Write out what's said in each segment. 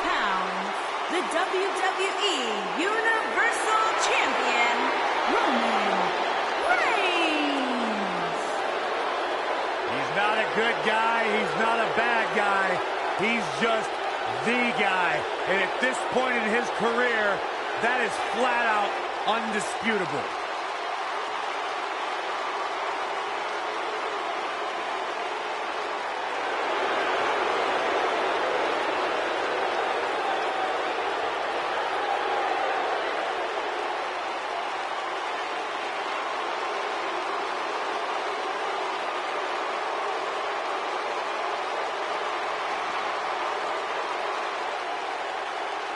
pounds, the WWE Universal Champion, Roman Reigns. He's not a good guy. He's not a bad guy. He's just the guy. And at this point in his career, that is flat out undisputable.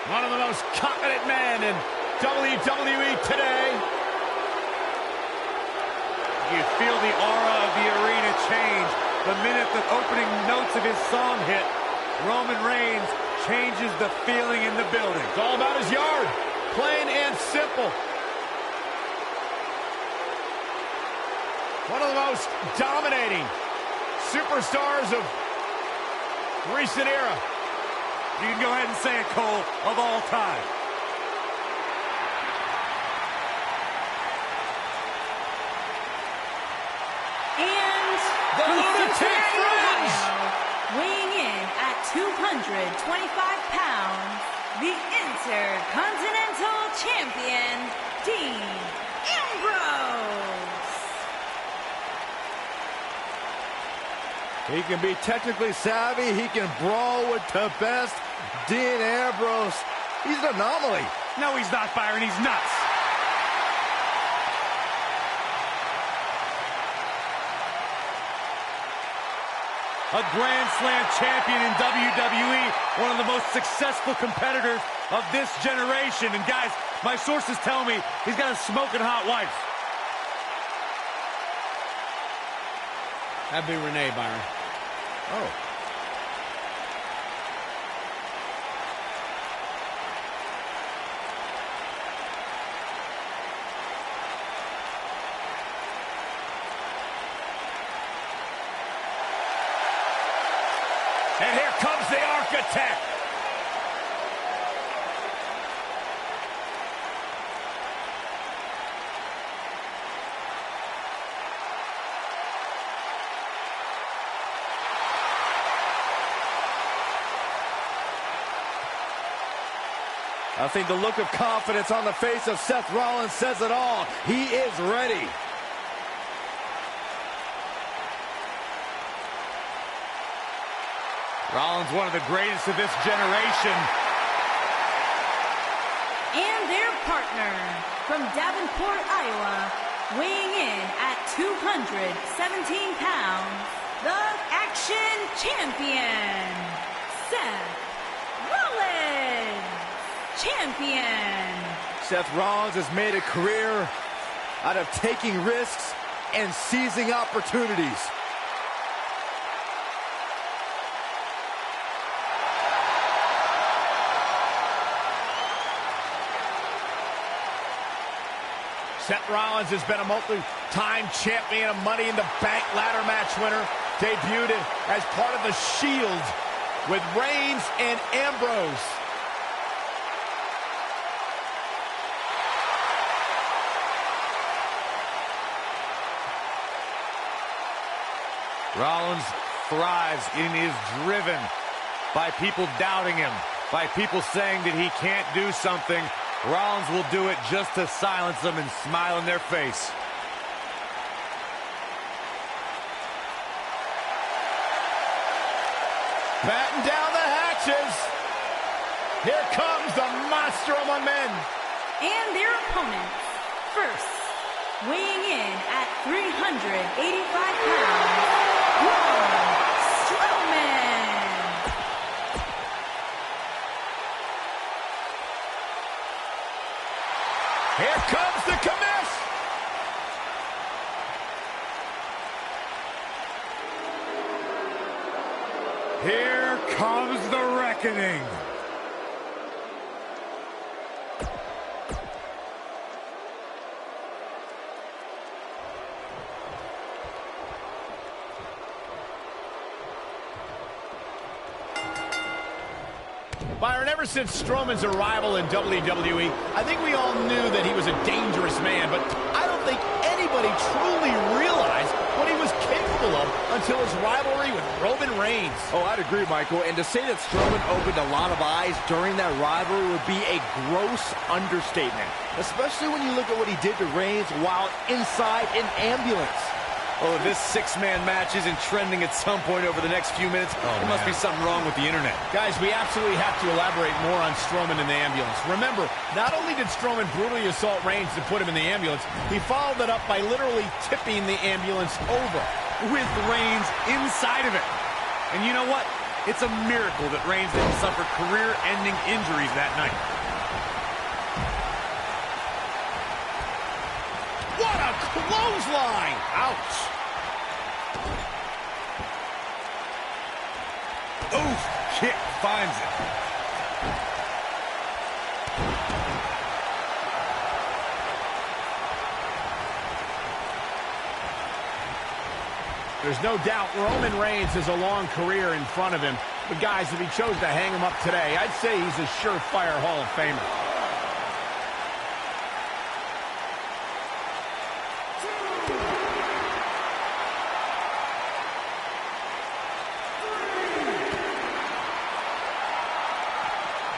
One of the most confident men in WWE today. You feel the aura of the arena change the minute the opening notes of his song hit. Roman Reigns changes the feeling in the building. It's all about his yard. Plain and simple. One of the most dominating superstars of recent era. You can go ahead and say it, Cole, of all time. And the from Lunatic Cincinnati, Friends, weighing in at 225 pounds, the Intercontinental Champion, Dean Ambrose. He can be technically savvy. He can brawl with the best. Dean Ambrose, he's an anomaly. No, he's not, Byron. He's nuts. A Grand Slam champion in WWE, one of the most successful competitors of this generation. And guys, my sources tell me he's got a smoking hot wife. That'd be Renee, Byron. Oh. And here comes the Architect. I think the look of confidence on the face of Seth Rollins says it all. He is ready. Rollins, one of the greatest of this generation. And their partner from Davenport, Iowa, weighing in at 217 pounds, the Action Champion, Seth Rollins. Champion. Seth Rollins has made a career out of taking risks and seizing opportunities. Seth Rollins has been a multi-time champion, a Money in the Bank ladder match winner, debuted as part of the Shield with Reigns and Ambrose. Rollins thrives and is driven by people doubting him, by people saying that he can't do something. Rollins will do it just to silence them and smile in their face. Batten down the hatches. Here comes the monster among men. And their opponents. First, weighing in at 385 pounds, Braun Strowman. Here comes the commish. Here comes the reckoning. Byron, ever since Strowman's arrival in WWE, I think we all knew that he was a dangerous man, but I don't think anybody truly realized what he was capable of until his rivalry with Roman Reigns. Oh, I'd agree, Michael. And to say that Strowman opened a lot of eyes during that rivalry would be a gross understatement, especially when you look at what he did to Reigns while inside an ambulance. Oh, this six-man match isn't trending at some point over the next few minutes. There must be something wrong with the internet. Guys, we absolutely have to elaborate more on Strowman in the ambulance. Remember, not only did Strowman brutally assault Reigns to put him in the ambulance, he followed that up by literally tipping the ambulance over. With Reigns inside of it. And you know what? It's a miracle that Reigns didn't suffer career-ending injuries that night. What a clothesline! Ouch. Oof, kick finds it. There's no doubt Roman Reigns has a long career in front of him. But guys, if he chose to hang him up today, I'd say he's a surefire Hall of Famer.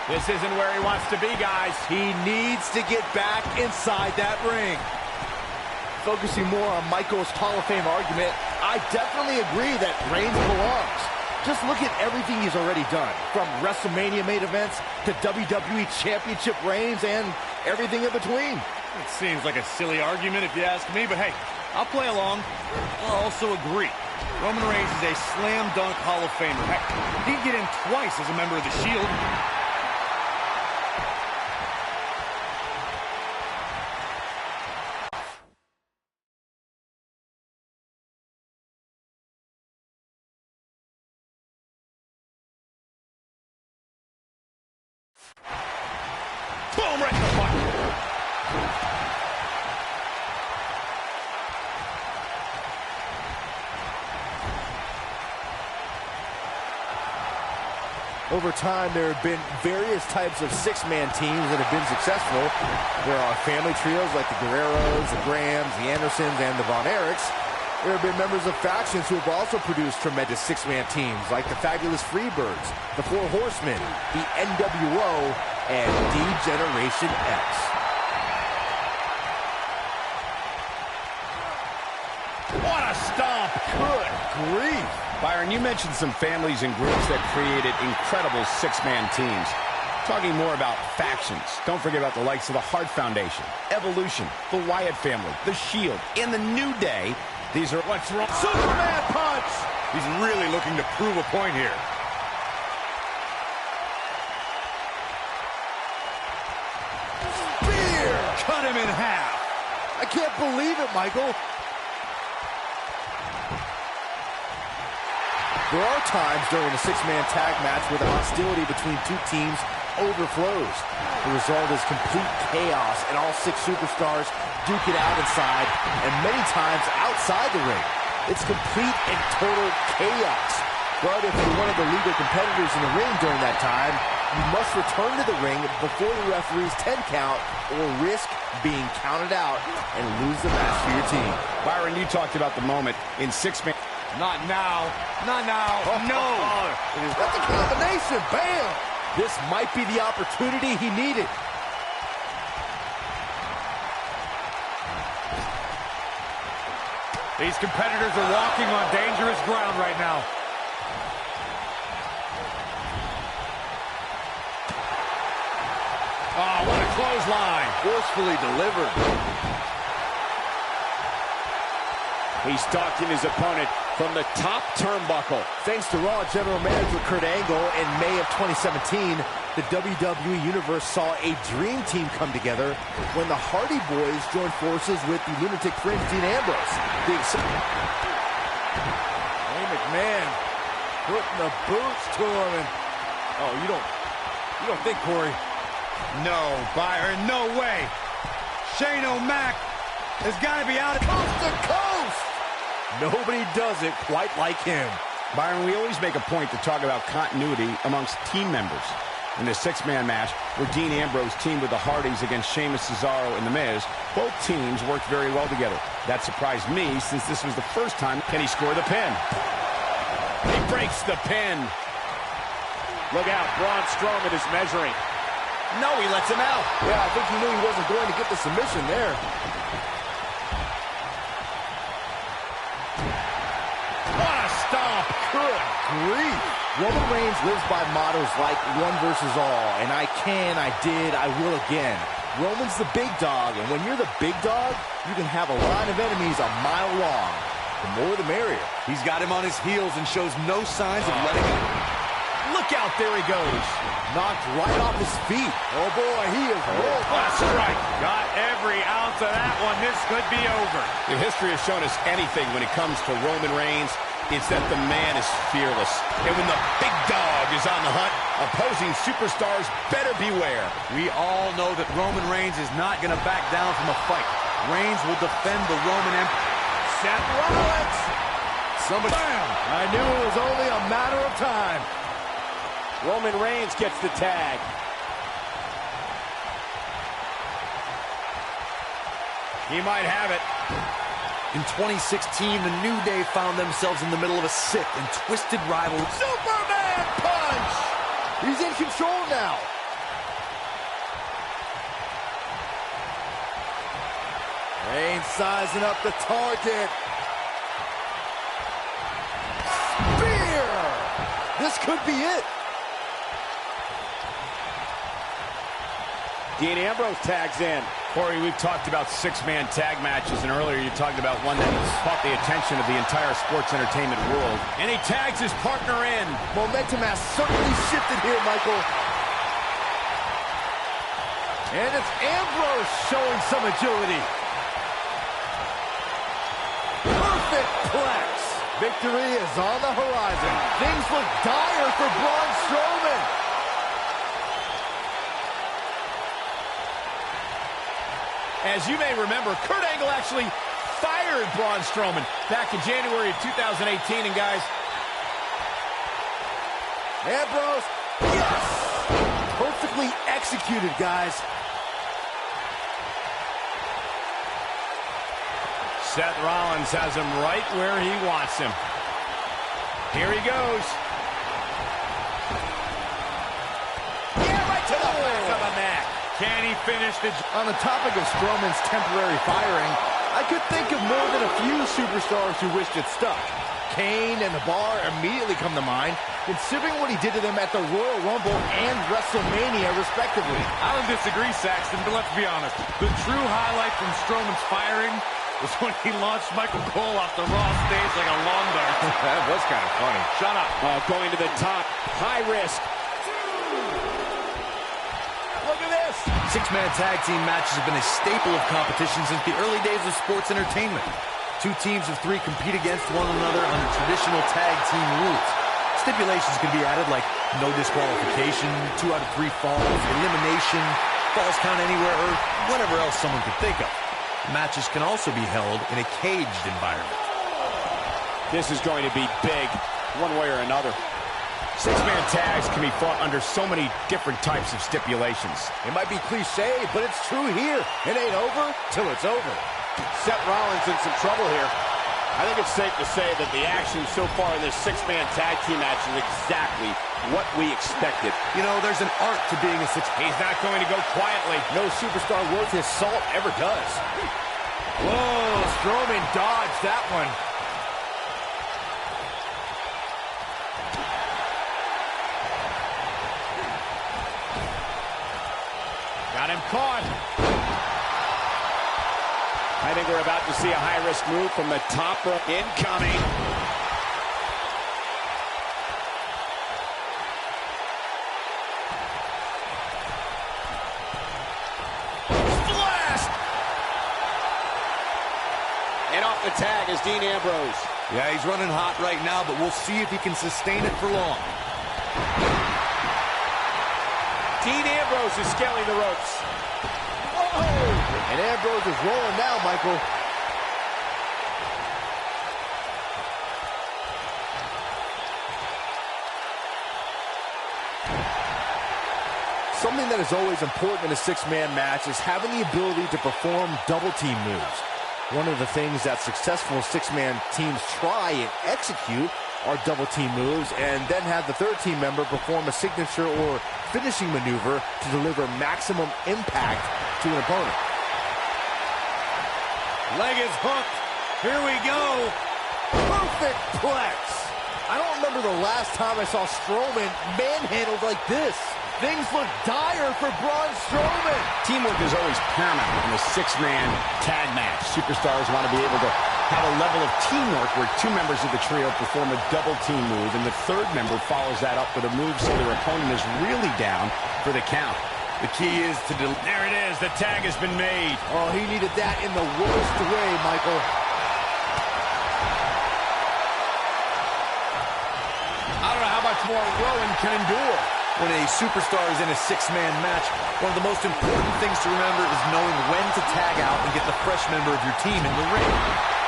This isn't where he wants to be, guys. He needs to get back inside that ring. Focusing more on Michael's Hall of Fame argument, I definitely agree that Reigns belongs. Just look at everything he's already done, from WrestleMania main events to WWE Championship reigns and everything in between. It seems like a silly argument if you ask me, but hey, I'll play along. I'll also agree. Roman Reigns is a slam dunk Hall of Famer. Heck, he'd get in twice as a member of the Shield. Boom, right in the butt. Over time, there have been various types of six-man teams that have been successful. There are family trios like the Guerreros, the Grahams, the Andersons, and the Von Erichs. There have been members of factions who have also produced tremendous six-man teams like the Fabulous Freebirds, the Four Horsemen, the NWO, and D-Generation X. What a stomp. Good grief. Byron, you mentioned some families and groups that created incredible six-man teams. Talking more about factions, don't forget about the likes of the Hart Foundation, Evolution, the Wyatt family, the Shield, and the New Day. These are what's wrong. Superman punch! He's really looking to prove a point here. Spear! Cut him in half. I can't believe it, Michael. There are times during a six-man tag match where the hostility between two teams overflows. The result is complete chaos, and all six superstars duke it out inside, and many times outside the ring. It's complete and total chaos. But if you're one of the legal competitors in the ring during that time, you must return to the ring before the referee's 10 count or risk being counted out and lose the match for your team. Byron, you talked about the moment in six-man. Not now. Not now. No. That's a combination. Bam! This might be the opportunity he needed. These competitors are walking on dangerous ground right now. Oh, what a clothesline. Forcefully delivered. He's stalking his opponent from the top turnbuckle. Thanks to Raw General Manager Kurt Angle, in May of 2017, the WWE Universe saw a dream team come together when the Hardy Boys joined forces with the Lunatic Fringe Dean Ambrose. Shane McMahon putting the boots to him, and you don't think, Corey? No, Byron, no way. Shane O'Mac has got to be out of Coast to coast. Nobody does it quite like him. Byron, we always make a point to talk about continuity amongst team members. In the six-man match, where Dean Ambrose teamed with the Hardys against Sheamus, Cesaro, and The Miz, both teams worked very well together. That surprised me, since this was the first time. Can he score the pin? He breaks the pin. Look out, Braun Strowman is measuring. No, he lets him out. Yeah, I think he knew he wasn't going to get the submission there. What a stomp. Good grief. Roman Reigns lives by mottos like one versus all, and I can, I did, I will again. Roman's the big dog, and when you're the big dog, you can have a line of enemies a mile long. The more the merrier. He's got him on his heels and shows no signs of letting up. Look out, there he goes. Knocked right off his feet. Oh boy, he is rolled. That's right. Got every ounce of that one. This could be over. If history has shown us anything when it comes to Roman Reigns, it's that the man is fearless. And when the big dog is on the hunt, opposing superstars better beware. We all know that Roman Reigns is not going to back down from a fight. Reigns will defend the Roman Empire. Seth Rollins. Somebody. Bam! I knew it was only a matter of time. Roman Reigns gets the tag. He might have it. In 2016, the New Day found themselves in the middle of a sick and twisted rivalry. Superman punch! He's in control now. Reigns sizing up the target. Spear! This could be it. Dean Ambrose tags in. Corey, we've talked about six-man tag matches, and earlier you talked about one that caught the attention of the entire sports entertainment world. And he tags his partner in. Momentum has certainly shifted here, Michael. And it's Ambrose showing some agility. Perfect plex. Victory is on the horizon. Things look dire for Braun Strowman. As you may remember, Kurt Angle actually fired Braun Strowman back in January of 2018. And guys, Ambrose, yes! Perfectly executed, guys. Seth Rollins has him right where he wants him. Here he goes. Yeah, right to the back of the neck. Can he finish the... On the topic of Strowman's temporary firing, I could think of more than a few superstars who wished it stuck. Kane and The Bar immediately come to mind, considering what he did to them at the Royal Rumble and WrestleMania, respectively. I don't disagree, Saxton, but let's be honest. The true highlight from Strowman's firing was when he launched Michael Cole off the Raw stage like a lawn dart. That was kind of funny. Shut up. Going to the top, high risk. Look at this. Six-man tag team matches have been a staple of competition since the early days of sports entertainment. Two teams of three compete against one another under traditional tag team rules. Stipulations can be added like no disqualification, 2 out of 3 falls, elimination, falls count anywhere, or whatever else someone could think of. Matches can also be held in a caged environment. This is going to be big, one way or another. Six-man tags can be fought under so many different types of stipulations. It might be cliche, but it's true here. It ain't over till it's over. Seth Rollins in some trouble here. I think it's safe to say that the action so far in this six-man tag team match is exactly what we expected. You know, there's an art to being a six. He's not going to go quietly. No superstar worth his salt ever does. Whoa, Strowman dodged that one. Got him caught. I think we're about to see a high-risk move from the top rope. Incoming. blast! And off the tag is Dean Ambrose. Yeah, he's running hot right now, but we'll see if he can sustain it for long. Dean Ambrose is scaling the ropes. Whoa! And Ambrose is rolling now, Michael. Something that is always important in a six-man match is having the ability to perform double-team moves. One of the things that successful six-man teams try and execute are double-team moves, and then have the third team member perform a signature or finishing maneuver to deliver maximum impact to an opponent. Leg is hooked. Here we go. Perfect plex. I don't remember the last time I saw Strowman manhandled like this. Things look dire for Braun Strowman. Teamwork is always paramount in a six-man tag match. Superstars want to be able to have a level of teamwork where two members of the trio perform a double team move, and the third member follows that up with a move so their opponent is really down for the count. The key is to there it is. The tag has been made. Oh, he needed that in the worst way, Michael. I don't know how much more Rowan can endure. When a superstar is in a six-man match, one of the most important things to remember is knowing when to tag out and get the fresh member of your team in the ring.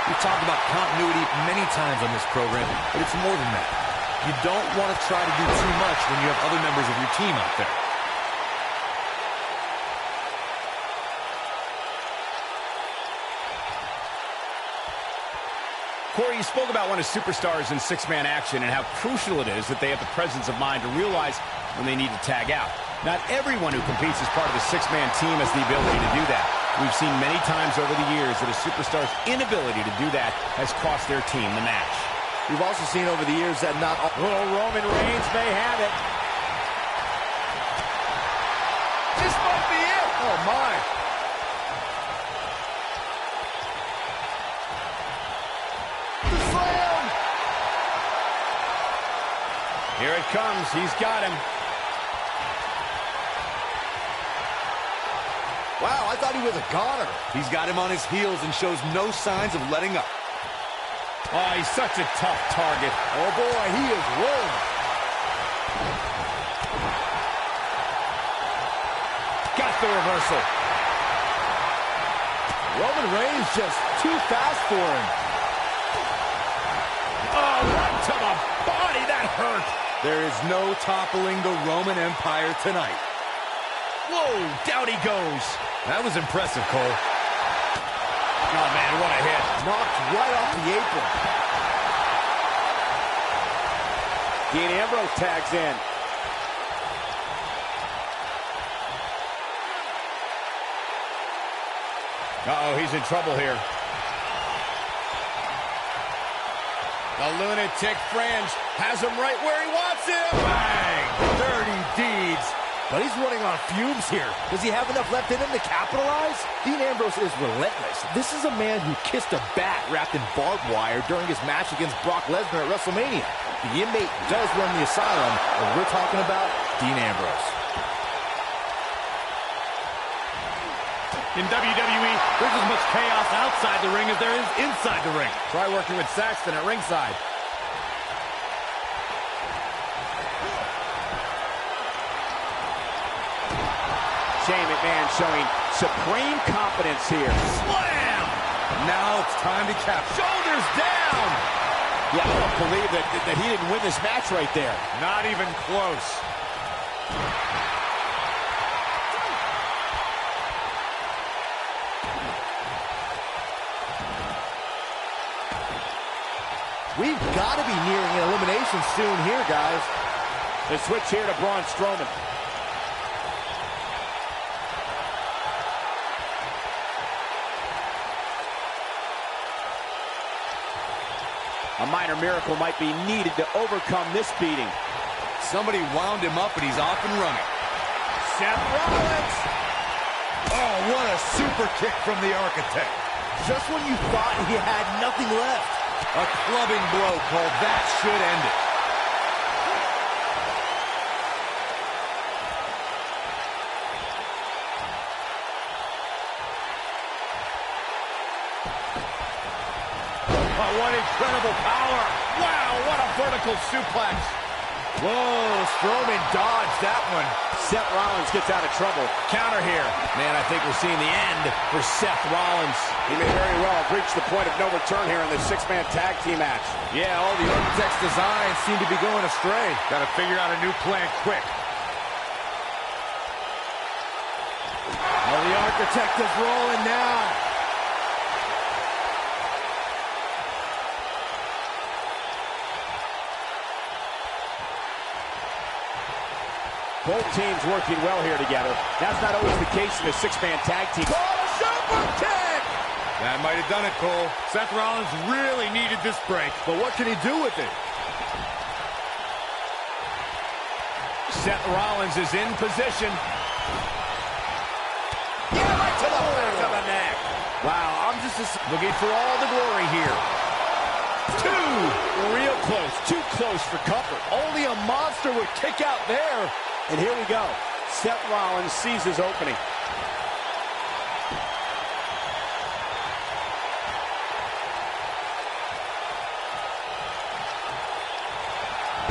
We've talked about continuity many times on this program, but it's more than that. You don't want to try to do too much when you have other members of your team out there. Corey, you spoke about when a superstar is in six-man action and how crucial it is that they have the presence of mind to realize when they need to tag out. Not everyone who competes as part of the six-man team has the ability to do that. We've seen many times over the years that a superstar's inability to do that has cost their team the match. We've also seen over the years that not all... Roman Reigns may have it. This might be it. Oh, my. The slam! Here it comes. He's got him. Wow, I thought he was a goner. He's got him on his heels and shows no signs of letting up. Oh, he's such a tough target. Oh, boy, he is rolling. Got the reversal. Roman Reigns just too fast for him. Oh, right to the body. That hurt. There is no toppling the Roman Empire tonight. Whoa, down he goes. That was impressive, Cole. Oh, man, what a hit. Knocked right off the apron. Dean Ambrose tags in. Uh-oh, he's in trouble here. The lunatic fringe has him right where he wants him. Bang! Dirty deeds. But he's running on fumes here. Does he have enough left in him to capitalize? Dean Ambrose is relentless. This is a man who kissed a bat wrapped in barbed wire during his match against Brock Lesnar at WrestleMania. The inmate does run the asylum, but we're talking about Dean Ambrose. In WWE, there's as much chaos outside the ring as there is inside the ring. Try working with Saxton at ringside. Shane McMahon showing supreme confidence here. Slam! Now it's time to capture. Shoulders down! Yeah, I don't believe that he didn't win this match right there. Not even close. We've got to be nearing an elimination soon here, guys. The switch here to Braun Strowman. A minor miracle might be needed to overcome this beating. Somebody wound him up and he's off and running. Seth Rollins. Oh, what a super kick from the Architect. Just when you thought he had nothing left. A clubbing blow called. That should end it. Oh, what incredible power. Wow, what a vertical suplex. Whoa, Strowman dodged that one. Seth Rollins gets out of trouble. Counter here. Man, I think we're seeing the end for Seth Rollins. He may very well have reached the point of no return here in this six-man tag team match. Yeah, all the Architect's designs seem to be going astray. Got to figure out a new plan quick. the architect is rolling now. Both teams working well here together. That's not always the case in a six-man tag team. Oh, super kick! That might have done it, Cole. Seth Rollins really needed this break. But what can he do with it? Seth Rollins is in position. Yeah, right to the back of the neck. Wow, I'm just looking for all the glory here. 2. Real close. Too close for comfort. Only a monster would kick out there. And here we go. Seth Rollins sees his opening.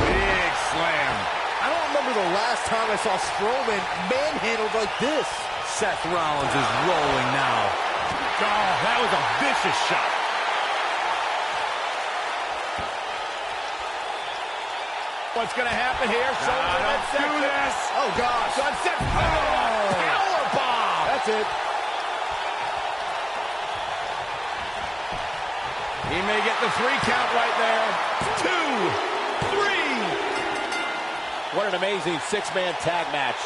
Big slam. I don't remember the last time I saw Strowman manhandled like this. Seth Rollins is rolling now. Oh, that was a vicious shot. What's going to happen here? Let's do this. Oh, gosh. Sunset powerbomb. That's it. He may get the 3 count right there. 2, 3. What an amazing six-man tag match.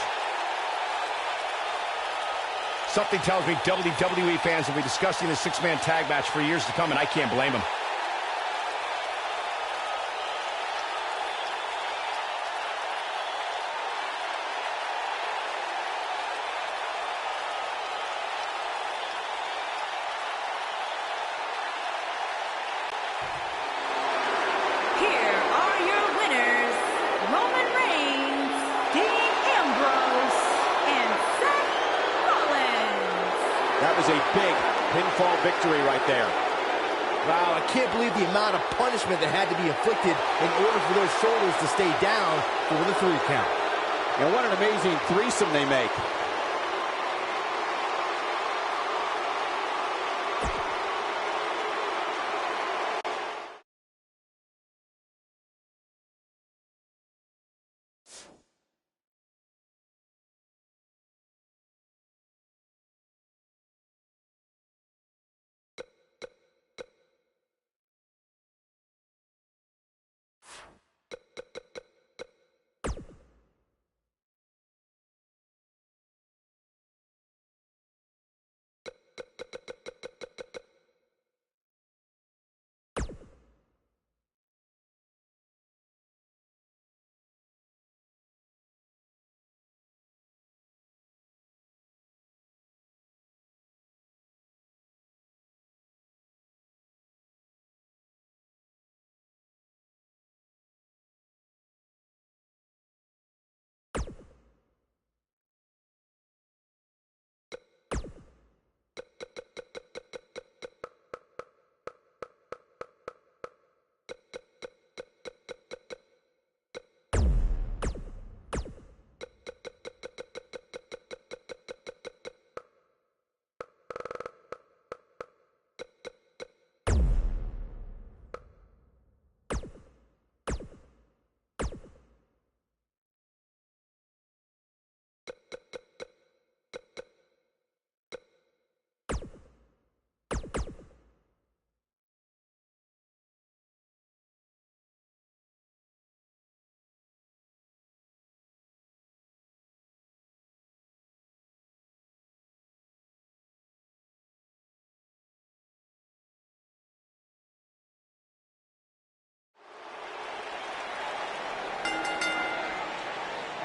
Something tells me WWE fans will be discussing this six-man tag match for years to come, and I can't blame them. Here are your winners, Roman Reigns, Dean Ambrose, and Seth Rollins. That was a big pinfall victory right there. Wow, I can't believe the amount of punishment that had to be inflicted in order for those shoulders to stay down for the 3 count. And what an amazing threesome they make.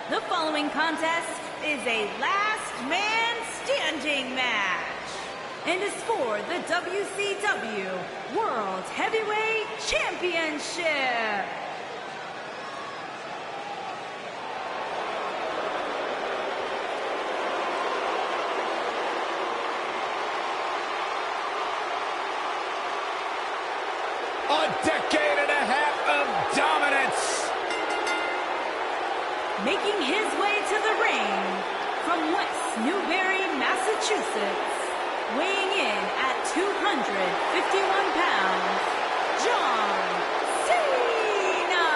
The following contest is a last man standing match and is for the WCW World Heavyweight Championship. A decade and a half of dominance. Making his way to the ring from West Newbury, Massachusetts, weighing in at 251 pounds, John Cena.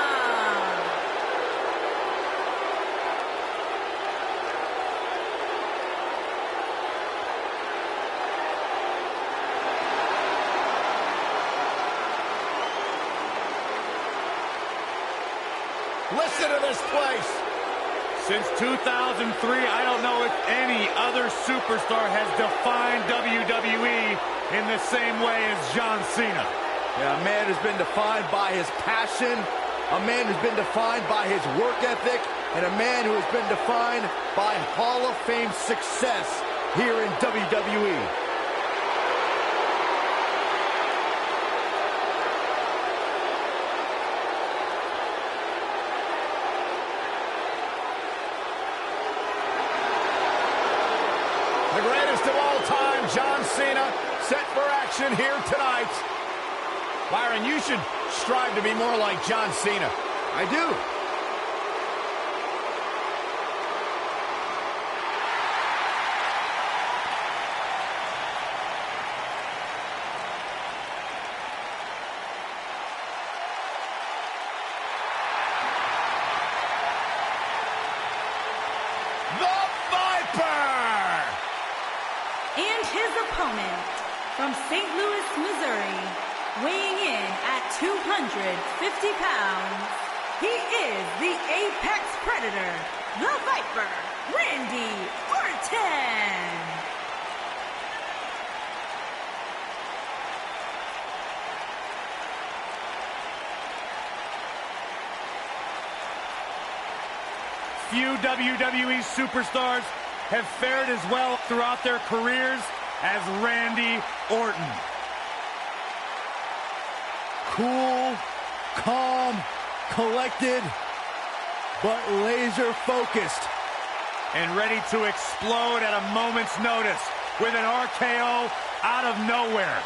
Listen to this place. Since 2003, I don't know if any other superstar has defined WWE in the same way as John Cena. Yeah, a man who's been defined by his passion, a man who's been defined by his work ethic, and a man who has been defined by Hall of Fame success here in WWE. The greatest of all time, John Cena, set for action here tonight. Byron, you should strive to be more like John Cena. I do. The Viper! And his opponent, from St. Louis, Missouri, weighing in at 250 pounds, he is the Apex Predator, the Viper, Randy Orton. Few WWE superstars have fared as well throughout their careers as Randy Orton. Cool, calm, collected, but laser focused. And ready to explode at a moment's notice with an RKO out of nowhere.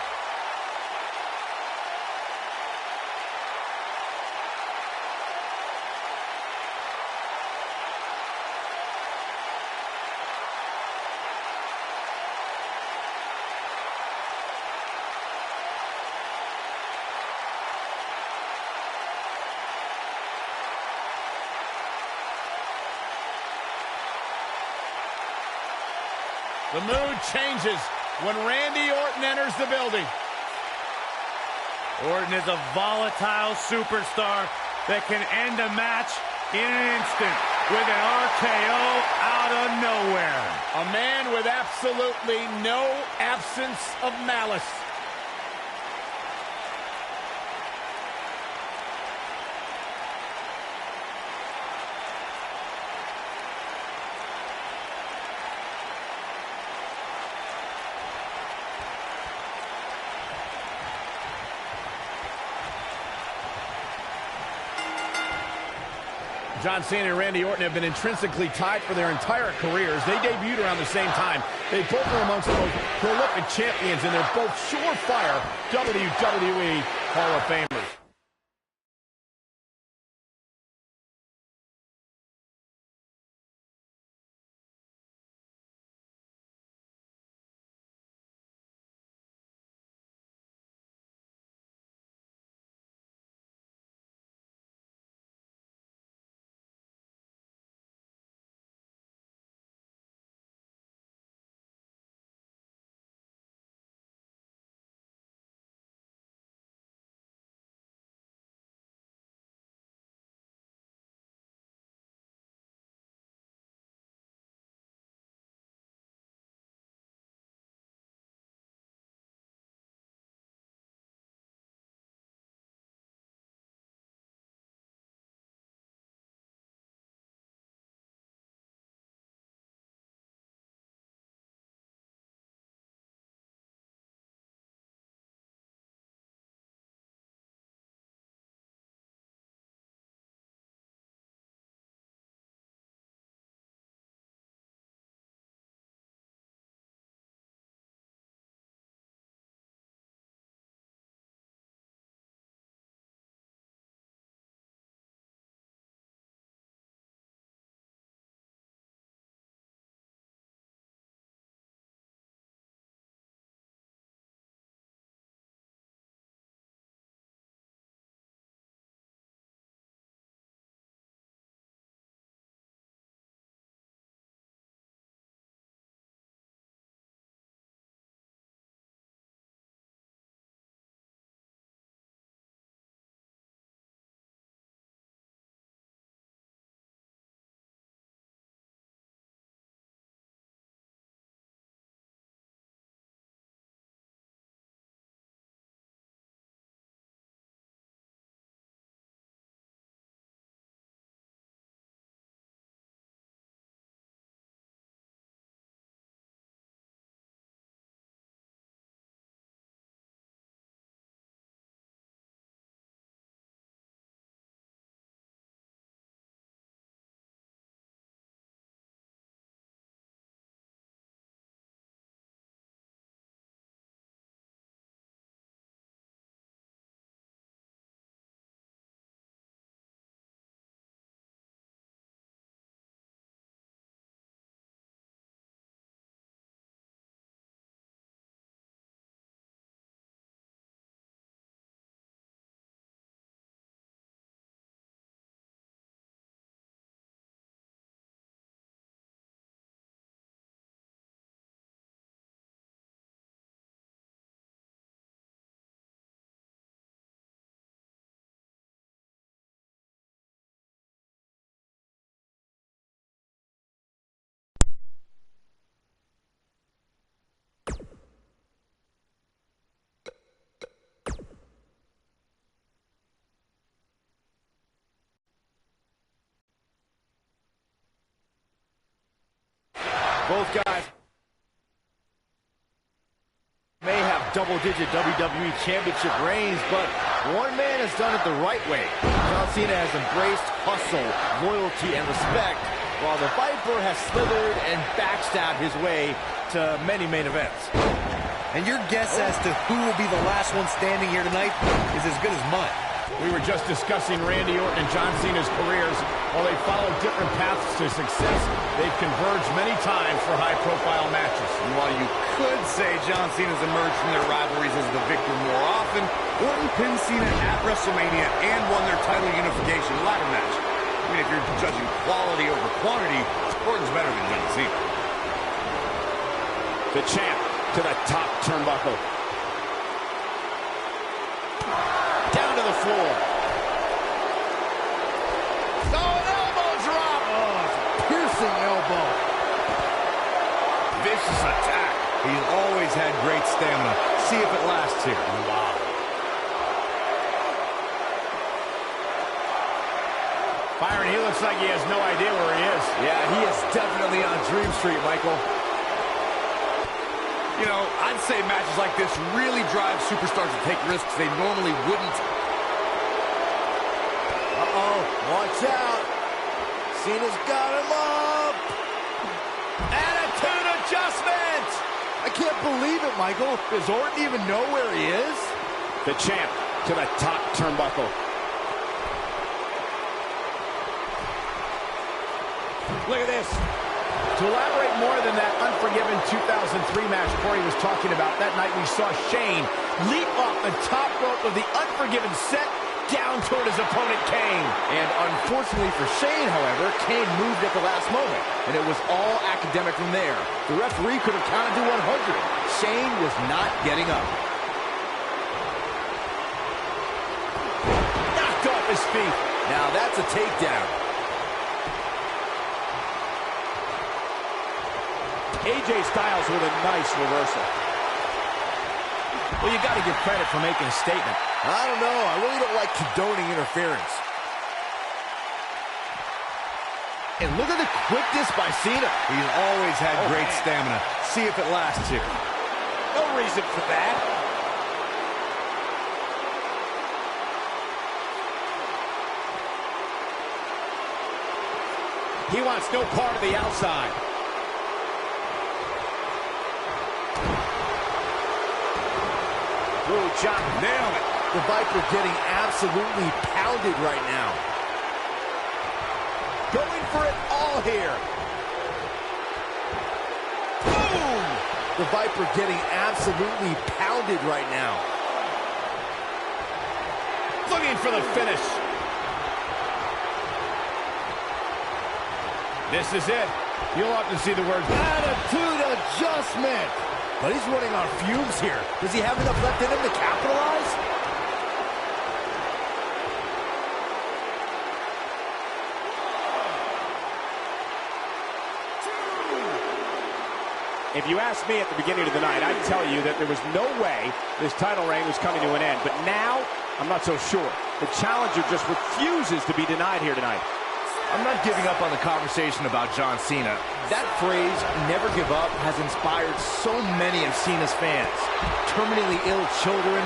The mood changes when Randy Orton enters the building. Orton is a volatile superstar that can end a match in an instant with an RKO out of nowhere. A man with absolutely no absence of malice. John Cena and Randy Orton have been intrinsically tied for their entire careers. They debuted around the same time. They both are amongst the most prolific champions, and they're both surefire WWE Hall of Famers. Both guys may have double-digit WWE Championship reigns, but one man has done it the right way. John Cena has embraced hustle, loyalty, and respect, while the Viper has slithered and backstabbed his way to many main events. And your guess as to who will be the last one standing here tonight is as good as mine. We were just discussing Randy Orton and John Cena's careers. While they followed different paths to success, they've converged many times for high-profile matches. And while you could say John Cena's emerged from their rivalries as the victor more often, Orton pinned Cena at WrestleMania and won their title unification ladder match. I mean, if you're judging quality over quantity, Orton's better than John Cena. The champ to the top turnbuckle. Down to the floor. Oh, an elbow drop! Oh, it's a piercing elbow. Vicious attack. He's always had great stamina. See if it lasts here. Wow. Byron, he looks like he has no idea where he is. Yeah, he is definitely on Dream Street, Michael. You know, I'd say matches like this really drive superstars to take risks they normally wouldn't. Uh-oh, watch out. Cena's got him up. Attitude adjustment. I can't believe it, Michael. Does Orton even know where he is? The champ to the top turnbuckle. Look at this. To elaborate more than that Unforgiven 2003 match Corey was talking about, that night we saw Shane leap off the top rope of the Unforgiven set down toward his opponent, Kane. And unfortunately for Shane, however, Kane moved at the last moment, and it was all academic from there. The referee could have counted to 100. Shane was not getting up. Knocked off his feet. Now that's a takedown. AJ Styles with a nice reversal. Well, you got to give credit for making a statement. I don't know. I really don't like condoning interference. And look at the quickness by Cena. He's always had great stamina. See if it lasts here. No reason for that. He wants no part of the outside. Ooh, John, nail it. The Viper getting absolutely pounded right now. Going for it all here. Boom! The Viper getting absolutely pounded right now. Looking for the finish. This is it. You'll often see the words Attitude adjustment. But he's running on fumes here. Does he have enough left in him to capitalize? If you asked me at the beginning of the night, I'd tell you that there was no way this title reign was coming to an end. But now, I'm not so sure. The challenger just refuses to be denied here tonight. I'm not giving up on the conversation about John Cena. That phrase, never give up, has inspired so many of Cena's fans. Terminally ill children,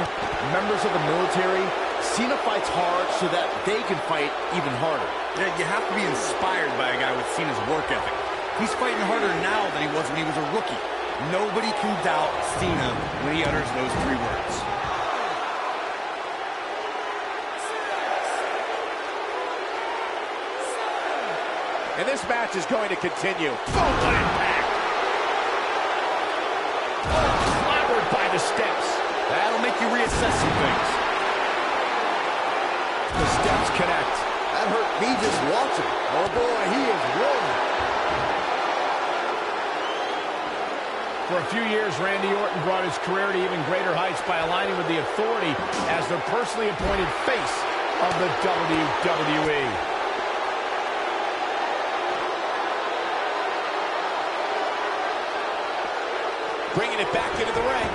members of the military. Cena fights hard so that they can fight even harder. Yeah, you have to be inspired by a guy with Cena's work ethic. He's fighting harder now than he was when he was a rookie. Nobody can doubt Cena when he utters those three words. And this match is going to continue. Oh, what impact! clobbered by the steps. That'll make you reassess some things. The steps connect. That hurt me just watching. Oh boy, he is rolling. For a few years, Randy Orton brought his career to even greater heights by aligning with the Authority as the personally appointed face of the WWE. Bringing it back into the ring.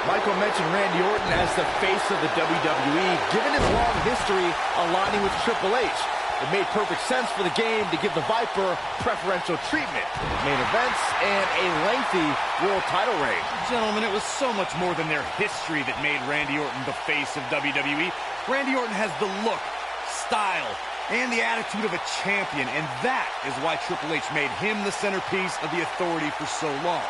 Michael, Michael mentioned Randy Orton as the face of the WWE, given his long history aligning with Triple H. It made perfect sense for the game to give the Viper preferential treatment, main events, and a lengthy world title reign. Gentlemen, it was so much more than their history that made Randy Orton the face of WWE. Randy Orton has the look, style, and the attitude of a champion, and that is why Triple H made him the centerpiece of the Authority for so long.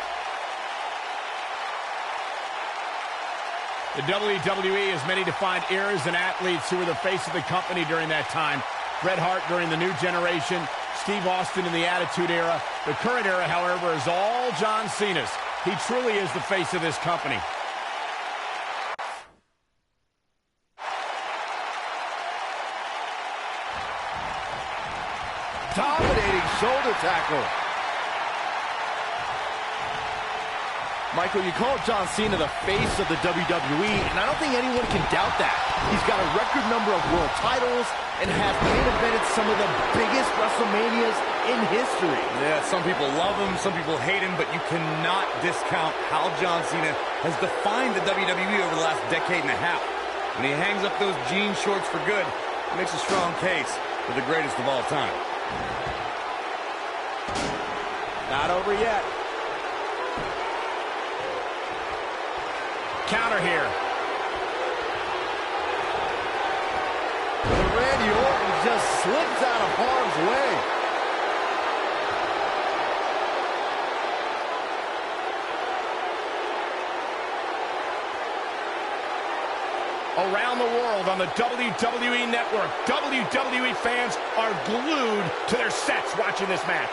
The WWE has many defined eras and athletes who were the face of the company during that time. Bret Hart during the New Generation, Steve Austin in the Attitude Era. The current era, however, is all John Cena's. He truly is the face of this company. Dominating shoulder tackle. Michael, you call John Cena the face of the WWE, and I don't think anyone can doubt that. He's got a record number of world titles and has main evented some of the biggest WrestleManias in history. Yeah, some people love him, some people hate him, but you cannot discount how John Cena has defined the WWE over the last decade and a half. When he hangs up those jean shorts for good, it makes a strong case for the greatest of all time. Not over yet. Counter here. But Randy Orton just slips out of harm's way. Around the world on the WWE Network, WWE fans are glued to their sets watching this match.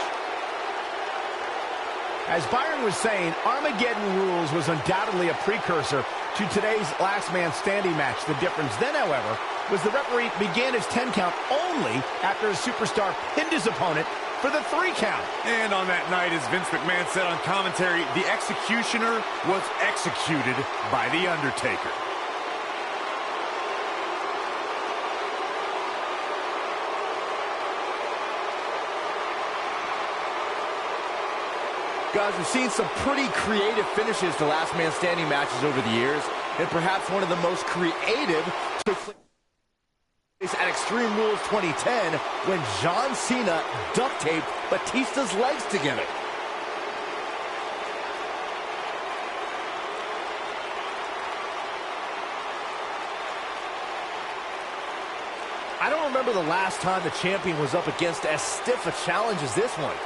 As Byron was saying, Armageddon Rules was undoubtedly a precursor to today's Last Man Standing match. The difference then, however, was the referee began his 10 count only after a superstar pinned his opponent for the 3 count. And on that night, as Vince McMahon said on commentary, the executioner was executed by The Undertaker. Guys, we've seen some pretty creative finishes to Last Man Standing matches over the years, and perhaps one of the most creative took place at Extreme Rules 2010 when John Cena duct taped Batista's legs together. I don't remember the last time the champion was up against as stiff a challenge as this one.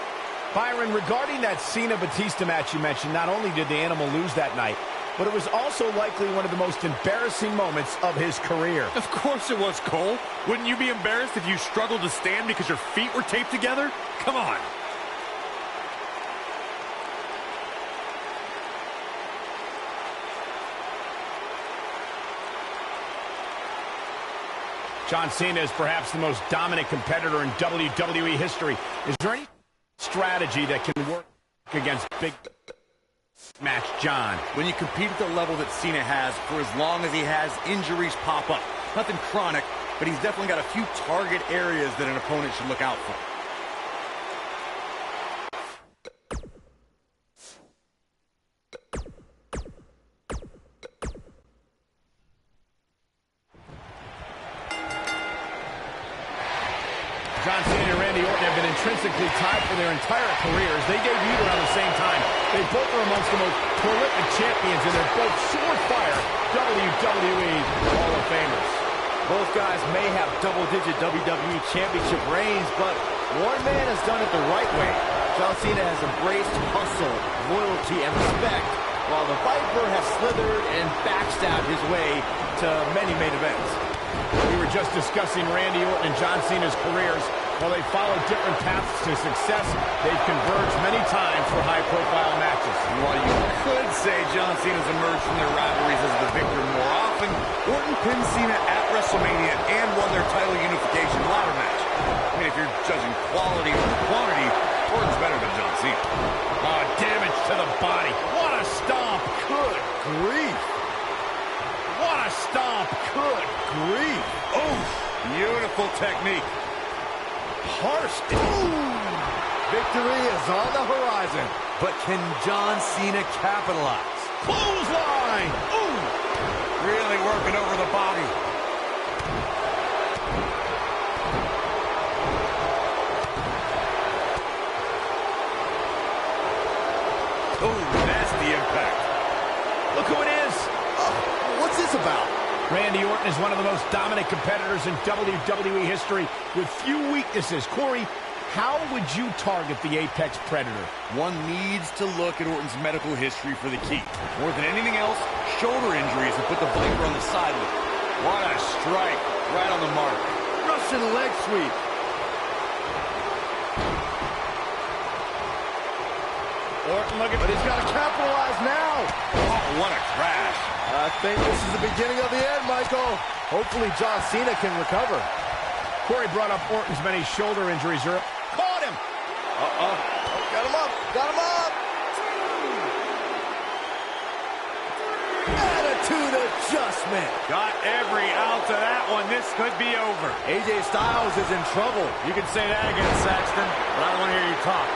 Byron, regarding that Cena-Batista match you mentioned, not only did the Animal lose that night, but it was also likely one of the most embarrassing moments of his career. Of course it was, Cole. Wouldn't you be embarrassed if you struggled to stand because your feet were taped together? Come on. John Cena is perhaps the most dominant competitor in WWE history. Is there any strategy that can work against Big Match John? When you compete at the level that Cena has, for as long as he has, injuries pop up. Nothing chronic, but he's definitely got a few target areas that an opponent should look out for. John Cena and Randy Orton have been intrinsically tied for their entire careers. They debuted around the same time. They both are amongst the most prolific champions, and they're both surefire WWE Hall of Famers. Both guys may have double-digit WWE Championship reigns, but one man has done it the right way. John Cena has embraced hustle, loyalty, and respect, while the Viper has slithered and backstabbed his way to many main events. We were just discussing Randy Orton and John Cena's careers. While they followed different paths to success, they've converged many times for high-profile matches. While you could say John Cena's emerged from their rivalries as the victor more often, Orton pinned Cena at WrestleMania and won their title unification ladder match. I mean, if you're judging quality over quantity, Orton's better than John Cena. Oh, damage to the body. What a stomp. Good grief. What a stomp. Good grief. Oh, beautiful technique. Harsh. Victory is on the horizon. But can John Cena capitalize? Clothesline. Ooh. Really working over the body. Oh, that's the impact. Look who it is. What's this about? Randy Orton is one of the most dominant competitors in WWE history with few weaknesses. Corey, how would you target the Apex Predator? One needs to look at Orton's medical history for the key. More than anything else, shoulder injuries have put the Viper on the side of it. What a strike. Right on the mark. Russian leg sweep. Orton looking, But he's got to capitalize now. Oh, what a crash. I think this is the beginning of the end, Michael. Hopefully John Cena can recover. Corey brought up Orton's many shoulder injuries. Caught him. Got him up. Got him up. Attitude adjustment. got every ounce of that one. This could be over. AJ Styles is in trouble. You can say that again, Saxton, but I don't want to hear you talk.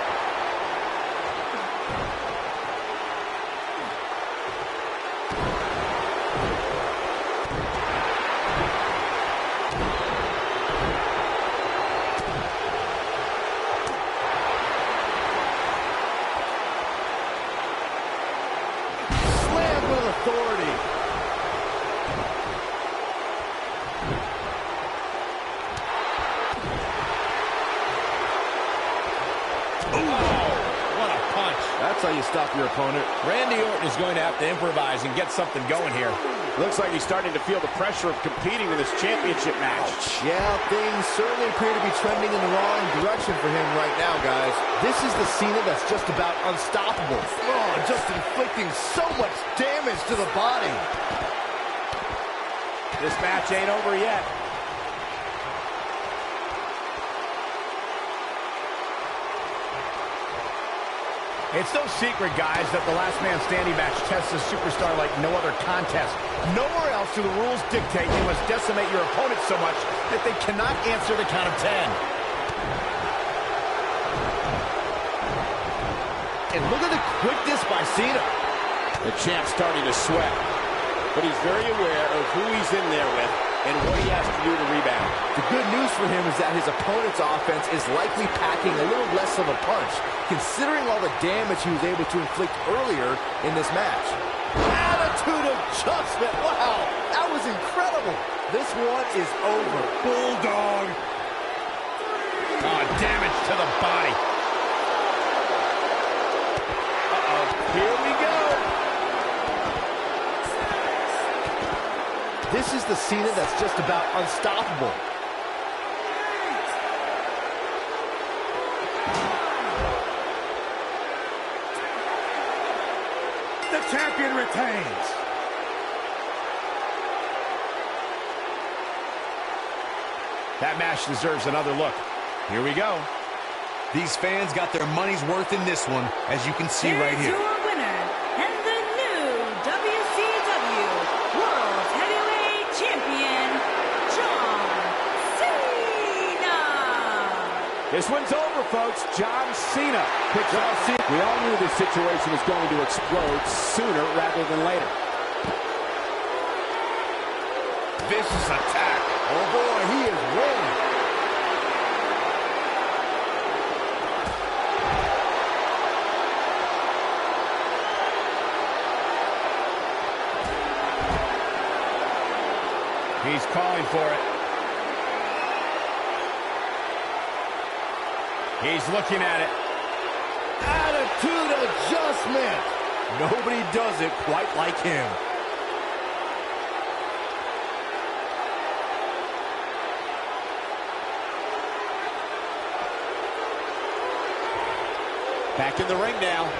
Slammed with authority. What a punch. That's how you stop your opponent. Randy Orton is going to have to improvise and get something going here. Looks like he's starting to feel the pressure of competing in this championship match. Yeah, things certainly appear to be trending in the wrong direction for him right now, guys. This is the Cena that's just about unstoppable. Oh, just inflicting so much damage to the body. This match ain't over yet. It's no secret, guys, that the last man standing match tests a superstar like no other contest. Nowhere else do the rules dictate you must decimate your opponent so much that they cannot answer the count of 10. And look at the quickness by Cena. The champ's starting to sweat, but he's very aware of who he's in there with and what he has to do to rebound. The good news for him is that his opponent's offense is likely packing a little less of a punch, considering all the damage he was able to inflict earlier in this match. Attitude adjustment. Wow, that was incredible. This one is over. Bulldog. Oh, damage to the body. Here we go. This is the Cena that's just about unstoppable. The champion retains. That match deserves another look. Here we go. These fans got their money's worth in this one, as you can see right Here's here. your winner, and the new WCW World Heavyweight Champion, John Cena. This one's over, folks. John Cena picks up. We all knew this situation was going to explode sooner rather than later. Vicious attack. Oh boy, he is rolling. He's calling for it. He's looking at it. Attitude adjustment. Nobody does it quite like him. Back in the ring now.